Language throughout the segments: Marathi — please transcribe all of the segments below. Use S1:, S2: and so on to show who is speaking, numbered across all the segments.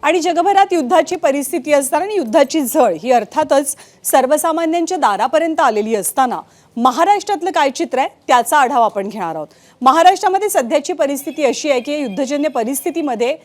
S1: आणि जगभरात युद्धाची परिस्थिती असताना आणि युद्धाची झळ ही अर्थातच सर्वसामान्यांच्या दारापर्यंत आलेली असताना महाराष्ट्रातलं काय चित्र आहे त्याचा आढावा आपण घेणार आहोत। महाराष्ट्रामध्ये सध्याची परिस्थिती अशी आहे की युद्धजन्य परिस्थितीमध्ये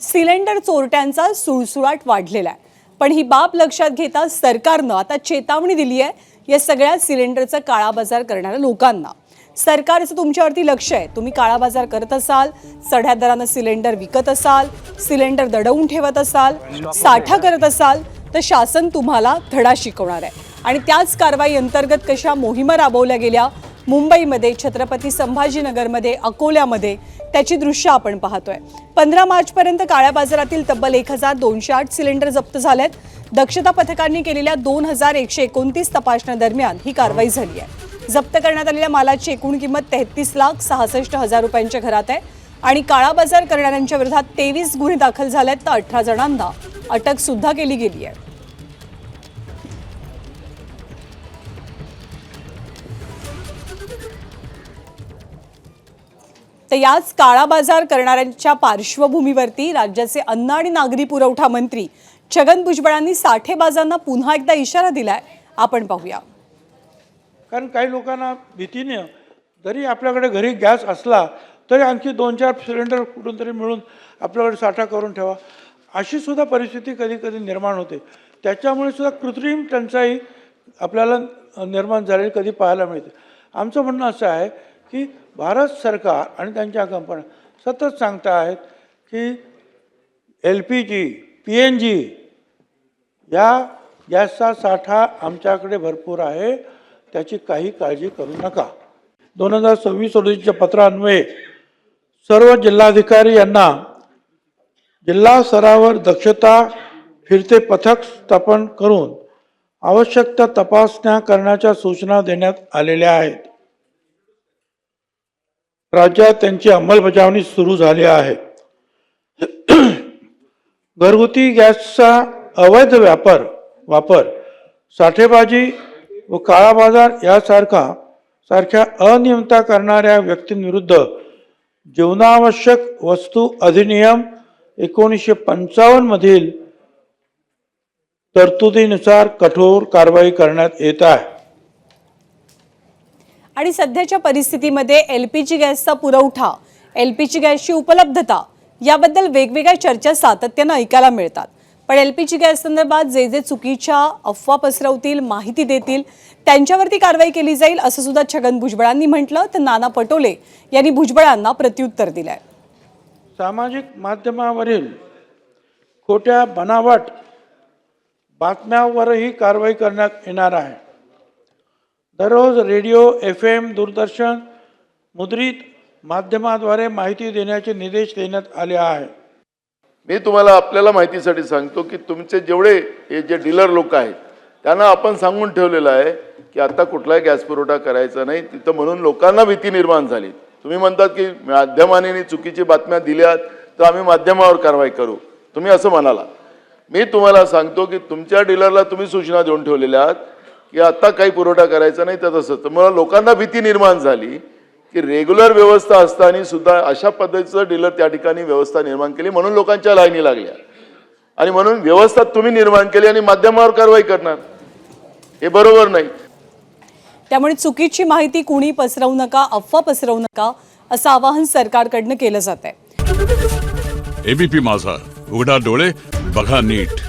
S1: सिलेंडर चोरट्यांचा सुळसुळाट वाढलेला आहे। पण ही बाब लक्षात घेता सरकारनं आता चेतावणी दिली आहे या सगळ्या सिलेंडरचा काळाबाजार करणाऱ्या लोकांना। सरकारचं तुमच्यावरती लक्ष आहे, तुम्ही काळाबाजार करत असाल, चढ्या दराने सिलेंडर विकत असाल, सिलेंडर दडवून ठेवत असाल, साठा करत असाल तर शासन तुम्हाला धडा शिकवणार आहे। आणि त्याच कारवाई अंतर्गत कशा मोहिमा राबवल्या गेल्या मुंबईमध्ये, छत्रपती संभाजीनगरमध्ये, अकोल्यामध्ये त्याची दृश्य आपण पाहतोय। 15 मार्चपर्यंत काळ्या बाजारातील तब्बल 1208 सिलेंडर जप्त झालेत। दक्षता पथकांनी केलेल्या 2129 तपासण्यादरम्यान ही कारवाई झाली आहे। जप्त करण्यात आलेल्या मालाची एकूण किंमत 33,66,000 रुपयांच्या घरात आहे आणि काळा बाजार करणाऱ्यांच्या विरोधात 23 गुन्हे दाखल झालेत तर 18 जणांना अटक सुद्धा केली गेली आहे। तर याच काळा बाजार करणाऱ्यांच्या पार्श्वभूमीवरती राज्याचे अन्न आणि नागरी पुरवठा मंत्री छगन भुजबळांनी साठेबाजांना पुन्हा एकदा इशारा दिलाय, आपण पाहूया।
S2: कारण काही लोकांना भीतीने जरी आपल्याकडे घरी गॅस असला तरी आणखी 2-4 सिलेंडर कुठून तरी मिळून आपल्याकडे साठा करून ठेवा, अशी सुद्धा परिस्थिती कधी कधी निर्माण होते। त्याच्यामुळे सुद्धा कृत्रिम टंचाई आपल्याला निर्माण झालेली कधी पाहायला मिळते। आमचं म्हणणं असं आहे की भारत सरकार आणि त्यांच्या कंपन्या सतत सांगता आहेत की LPG, PNG या गॅसचा साठा आमच्याकडे भरपूर आहे, त्याची काही काळजी करू नका। 2026-27च्या पत्रान्वये सर्व जिल्हाधिकारी यांना जिल्हा स्तरावर दक्षता फिरते पथक स्थापन करून आवश्यक त्या तपासण्या करण्याच्या सूचना देण्यात आलेल्या आहेत। राज्यात त्यांची अंमलबजावणी सुरू झाली आहे। घरगुती गॅसचा अवैध वापर, साठेबाजी व काळा बाजार यासारख्या अनियमितता करणाऱ्या व्यक्तींविरुद्ध जीवनावश्यक वस्तू अधिनियम 1955 मधील तरतुदीनुसार कठोर कारवाई करण्यात येत आहे।
S1: आणि सध्याच्या परिस्थितीमध्ये LPG गॅसचा पुरवठा, LPG गॅसची उपलब्धता याबद्दल वेगवेगळ्या चर्चा सातत्याने ऐकायला मिळतात। पण LPG गॅस संदर्भात जे चुकीच्या अफवा पसरवतील, माहिती देतील त्यांच्यावरती कारवाई केली जाईल असं सुद्धा छगन भुजबळांनी म्हटलं। तर नाना पटोले यांनी भुजबळांना प्रत्युत्तर दिलंय।
S2: सामाजिक माध्यमावरील खोट्या बनावट बातम्यांवरही कारवाई करण्यात येणार आहे। दररोज रेडिओ, FM, दूरदर्शन, मुद्रित माध्यमाद्वारे माहिती देण्याचे निर्देश देण्यात आले आहे।
S3: मी तुम्हाला आपल्याला माहितीसाठी सांगतो की तुमचे जेवढे हे जे डीलर लोक आहेत त्यांना आपण सांगून ठेवलेलं आहे की आता कुठलाही गॅस पुरवठा करायचा नाही तिथं, म्हणून लोकांना भीती निर्माण झाली। तुम्ही म्हणतात की माध्यमांनी चुकीची बातम्या दिल्यात तर आम्ही माध्यमावर कारवाई करू, तुम्ही असं म्हणाला। मी तुम्हाला सांगतो की तुमच्या डीलरला तुम्ही सूचना देऊन ठेवलेल्या आहात की आता काही पुरवठा करायचा नाही, तर तसं तर मला लोकांना भीती निर्माण झाली की रेग्युलर व्यवस्था असताना सुद्धा अशा पद्धतीचं डीलर त्या ठिकाणी व्यवस्था निर्माण केली, म्हणून लोकांच्या लाईनी लागल्या आणि म्हणून व्यवस्था तुम्ही निर्माण केली आणि माध्यमावर कारवाई करणार, हे बरोबर नाही।
S1: त्यामुळे चुकीची माहिती कुणी पसरवू नका, अफवा पसरवू नका असं आवाहन सरकारकडनं केलं जात आहे।
S4: ABP माझा, उघडा डोळे बघा नीट।